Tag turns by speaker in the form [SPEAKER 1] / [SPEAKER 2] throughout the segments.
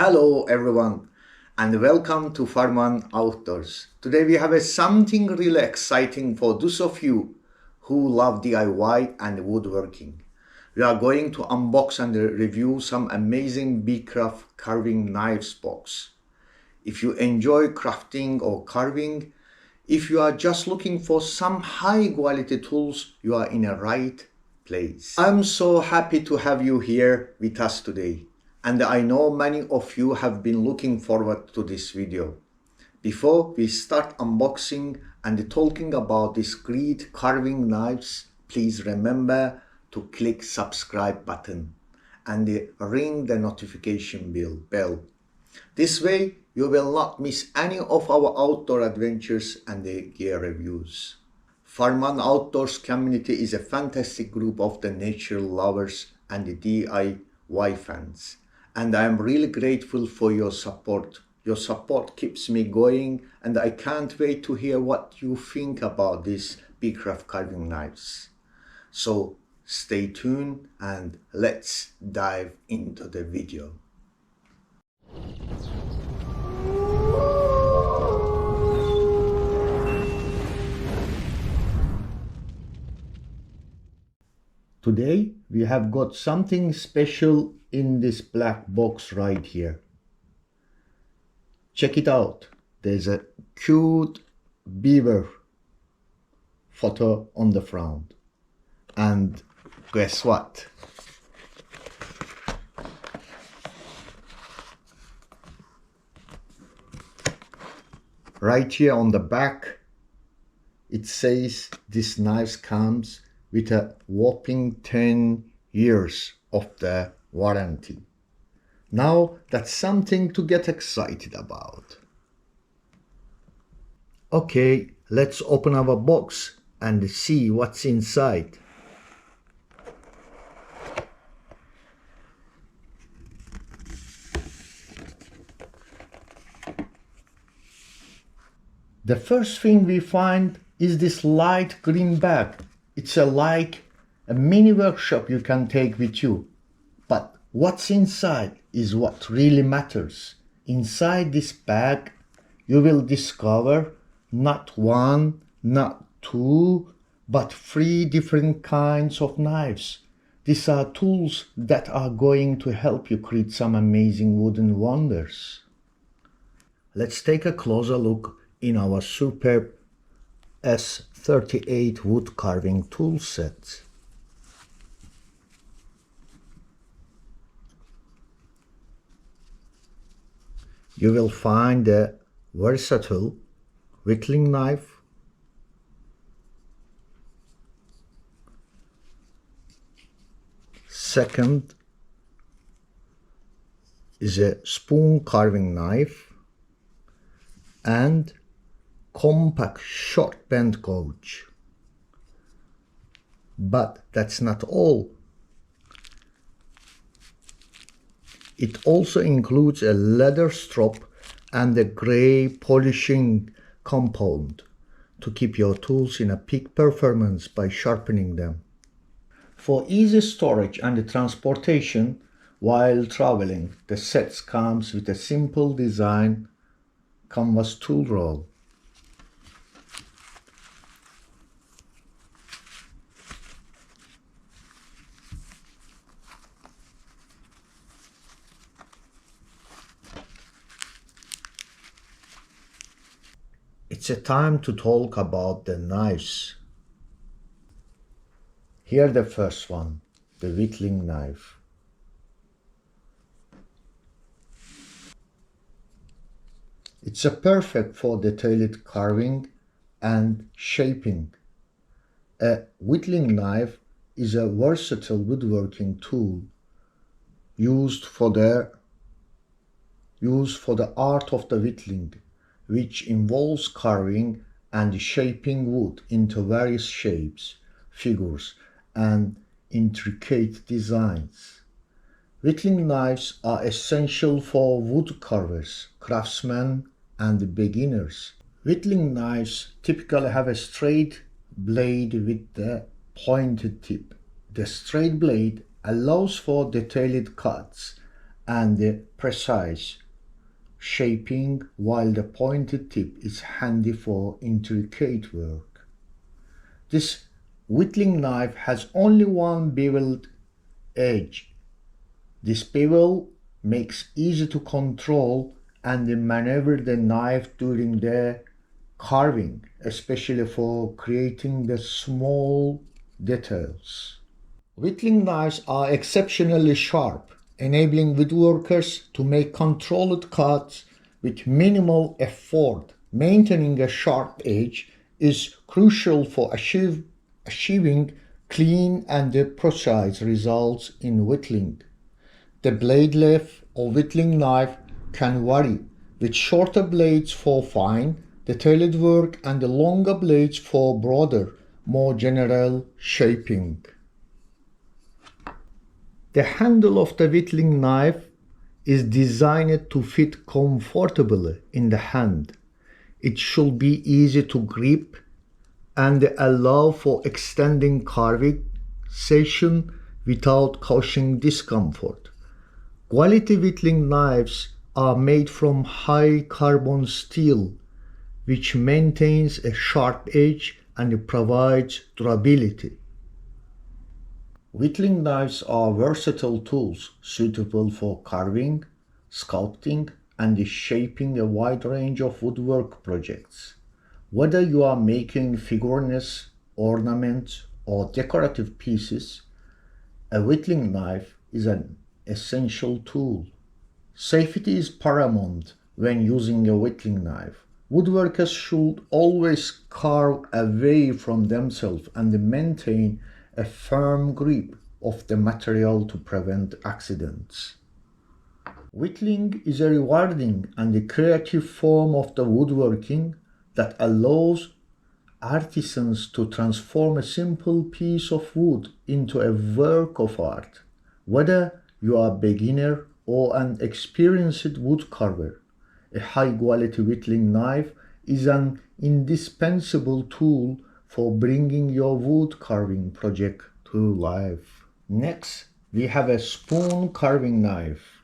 [SPEAKER 1] Hello everyone and welcome to Farman Outdoors. Today we have something really exciting for those of you who love DIY and woodworking. We are going to unbox and review some amazing Beavercraft carving knives box. If you enjoy crafting or carving, if you are just looking for some high quality tools, you are in a right place. I'm so happy to have you here with us today. And I know many of you have been looking forward to this video. Before we start unboxing and talking about these great carving knives, please remember to click subscribe button and ring the notification bell. This way you will not miss any of our outdoor adventures and the gear reviews. Farman Outdoors community is a fantastic group of the nature lovers and the DIY fans. And I am really grateful for your support. Your support keeps me going and I can't wait to hear what you think about these Beavercraft carving knives. So stay tuned and let's dive into the video. Today we have got something special in this black box right here. Check it out. There's a cute beaver photo on the front. And guess what? Right here on the back, it says this knife comes with a whopping 10 years of the warranty. Now that's something to get excited about. Okay, let's open our box and see what's inside. The first thing we find is this light green bag. It's like a mini workshop you can take with you. But what's inside is what really matters. Inside this bag, you will discover not one, not two, but 3 different kinds of knives. These are tools that are going to help you create some amazing wooden wonders. Let's take a closer look in our superb S38 wood carving tool set. You will find a versatile whittling knife, second is a spoon carving knife, and compact short bend gouge. But that's not all. It also includes a leather strap and a gray polishing compound to keep your tools in a peak performance by sharpening them. For easy storage and transportation while traveling, the set comes with a simple design canvas tool roll. It's a time to talk about the knives. Here the first one, the whittling knife. It's a perfect for detailed carving and shaping. A whittling knife is a versatile woodworking tool used for the art of the whittling, which involves carving and shaping wood into various shapes, figures, and intricate designs. Whittling knives are essential for wood carvers, craftsmen, and beginners. Whittling knives typically have a straight blade with the pointed tip. The straight blade allows for detailed cuts and precise shaping, while the pointed tip is handy for intricate work. This whittling knife has only one beveled edge. This bevel makes easy to control and maneuver the knife during the carving, especially for creating the small details. Whittling knives are exceptionally sharp, enabling woodworkers to make controlled cuts with minimal effort. Maintaining a sharp edge is crucial for achieving clean and precise results in whittling. The blade length of whittling knife can vary, with shorter blades for fine, detailed work and longer blades for broader, more general shaping. The handle of the whittling knife is designed to fit comfortably in the hand. It should be easy to grip and allow for extending carving session without causing discomfort. Quality whittling knives are made from high carbon steel, which maintains a sharp edge and provides durability. Whittling knives are versatile tools suitable for carving, sculpting, and shaping a wide range of woodwork projects. Whether you are making figurines, ornaments, or decorative pieces, a whittling knife is an essential tool. Safety is paramount when using a whittling knife. Woodworkers should always carve away from themselves and maintain a firm grip of the material to prevent accidents. Whittling is a rewarding and creative form of the woodworking that allows artisans to transform a simple piece of wood into a work of art. Whether you are a beginner or an experienced woodcarver, a high-quality whittling knife is an indispensable tool for bringing your wood carving project to life. Next, we have a spoon carving knife.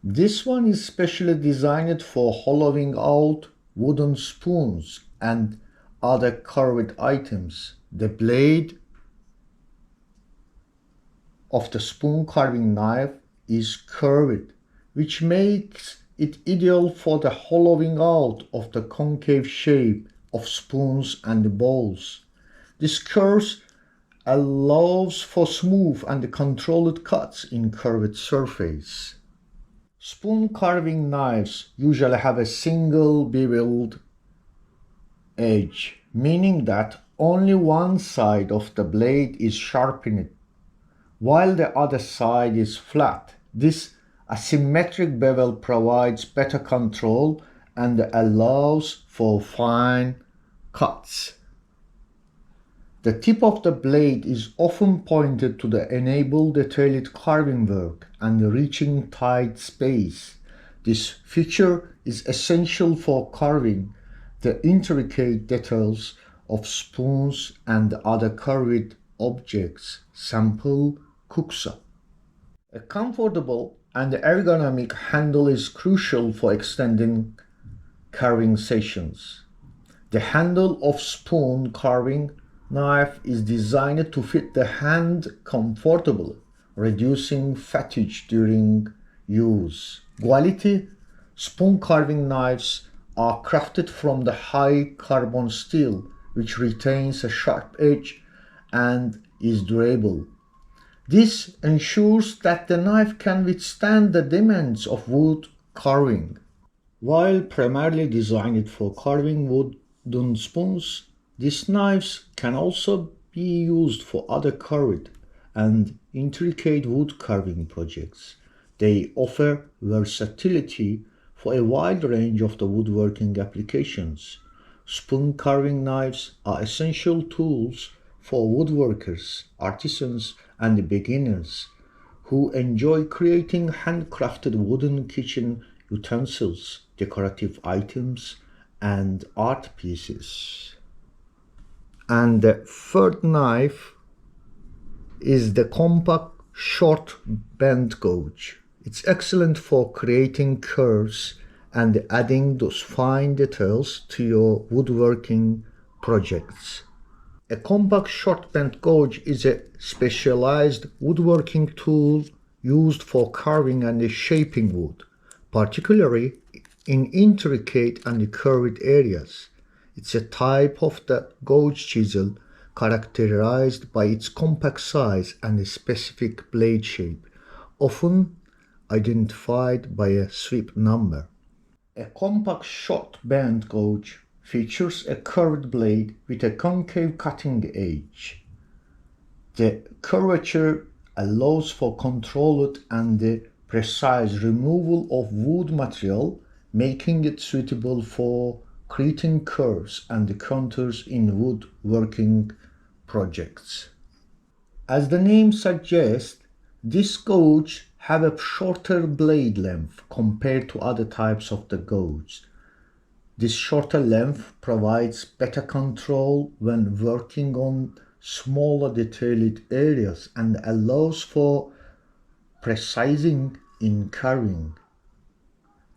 [SPEAKER 1] This one is specially designed for hollowing out wooden spoons and other carved items. The blade of the spoon carving knife is curved, which makes it ideal for the hollowing out of the concave shape of spoons and bowls. This curve allows for smooth and controlled cuts in curved surface. Spoon carving knives usually have a single beveled edge, meaning that only one side of the blade is sharpened while the other side is flat. This asymmetric bevel provides better control and allows for fine cuts. The tip of the blade is often pointed to enable detailed carving work and reaching tight space. This feature is essential for carving the intricate details of spoons and other carved objects. Sample Kuksa. A comfortable and ergonomic handle is crucial for extending carving sessions. The handle of spoon carving knife is designed to fit the hand comfortably, reducing fatigue during use. Quality spoon carving knives are crafted from the high carbon steel, which retains a sharp edge and is durable. This ensures that the knife can withstand the demands of wood carving. While primarily designed for carving wooden spoons, these knives can also be used for other carved and intricate wood carving projects. They offer versatility for a wide range of the woodworking applications. Spoon carving knives are essential tools for woodworkers, artisans, and beginners who enjoy creating handcrafted wooden kitchen utensils, decorative items, and art pieces. And the third knife is the compact short bend gouge. It's excellent for creating curves and adding those fine details to your woodworking projects. A compact short bend gouge is a specialized woodworking tool used for carving and shaping wood, particularly in intricate and curved areas. It's a type of the gouge chisel characterized by its compact size and a specific blade shape, often identified by a sweep number. A compact short bend gouge features a curved blade with a concave cutting edge. The curvature allows for controlled and precise removal of wood material, making it suitable for creating curves and contours in woodworking projects. As the name suggests, this gouge have a shorter blade length compared to other types of the gouge. This shorter length provides better control when working on smaller detailed areas and allows for precising in carving.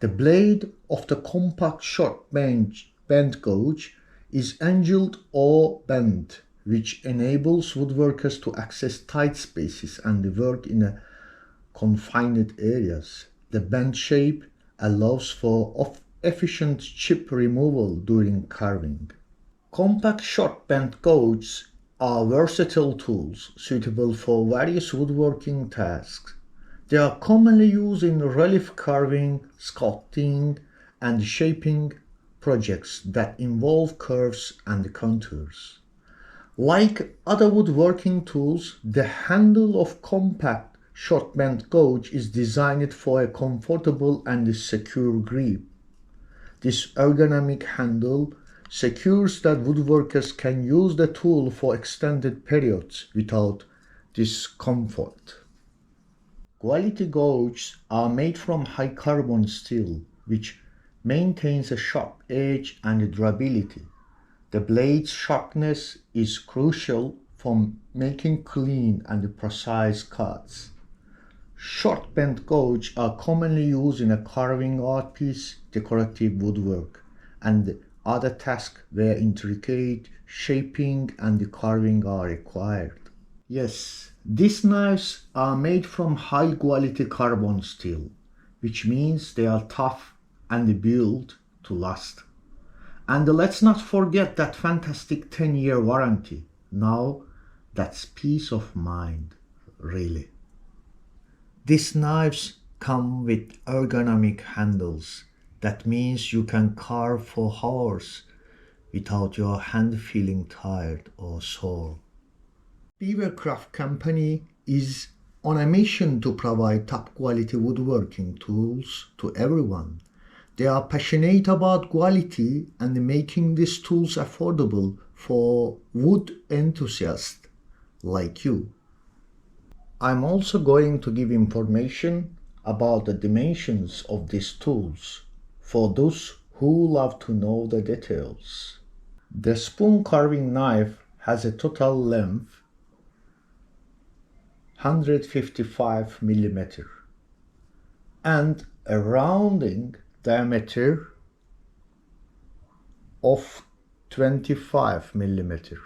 [SPEAKER 1] The blade of the compact short bend gouge is angled or bent, which enables woodworkers to access tight spaces and work in confined areas. The bend shape allows for efficient chip removal during carving. Compact short bend gouges are versatile tools suitable for various woodworking tasks. They are commonly used in relief carving, sculpting, and shaping projects that involve curves and contours. Like other woodworking tools, the handle of compact short bend gouge is designed for a comfortable and secure grip. This ergonomic handle secures that woodworkers can use the tool for extended periods without discomfort. Quality gouges are made from high carbon steel, which maintains a sharp edge and durability. The blade's sharpness is crucial for making clean and precise cuts. Short bend gouges are commonly used in a carving art piece, decorative woodwork, and other tasks where intricate shaping and carving are required. Yes, these knives are made from high quality carbon steel, which means they are tough and built to last. And let's not forget that fantastic 10-year warranty. Now, that's peace of mind, really. These knives come with ergonomic handles. That means you can carve for hours without your hand feeling tired or sore. Beavercraft company is on a mission to provide top quality woodworking tools to everyone. They are passionate about quality and making these tools affordable for wood enthusiasts like you. I'm also going to give information about the dimensions of these tools for those who love to know the details. The spoon carving knife has a total length 155 mm and a rounding diameter of 25 mm.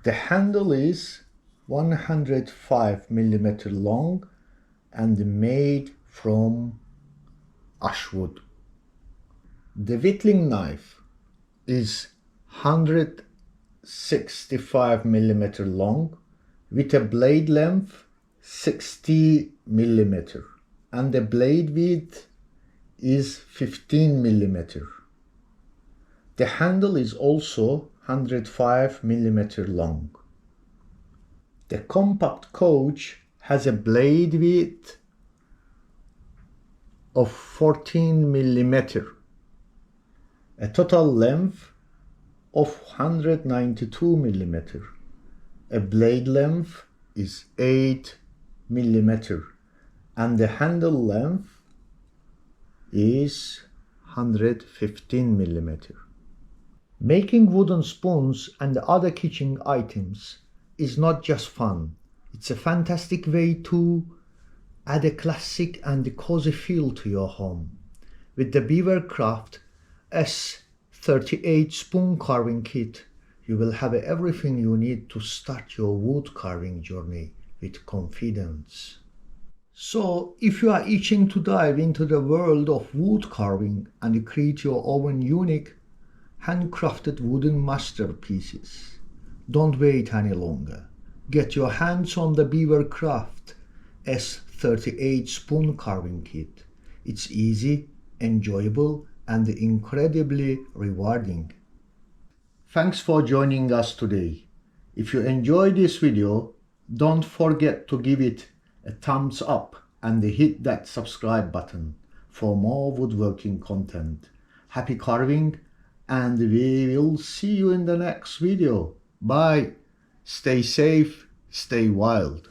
[SPEAKER 1] The handle is 105 mm long and made from ash wood. The whittling knife is 165 mm long with a blade length 60 mm and the blade width is 15 mm. The handle is also 105 mm long. The compact gouge has a blade width of 14 mm, a total length of 192 mm. A blade length is 8 mm and the handle length is 115mm. Making wooden spoons and other kitchen items is not just fun, it's a fantastic way to add a classic and cozy feel to your home. With the Beavercraft S38 spoon carving kit, you will have everything you need to start your wood carving journey with confidence. So, if you are itching to dive into the world of wood carving and create your own unique, handcrafted wooden masterpieces, don't wait any longer. Get your hands on the Beavercraft S38 spoon carving kit. It's easy, enjoyable, and incredibly rewarding. Thanks for joining us today. If you enjoyed this video, don't forget to give it a thumbs up and hit that subscribe button for more woodworking content. Happy carving, and we will see you in the next video. Bye. Stay safe, stay wild.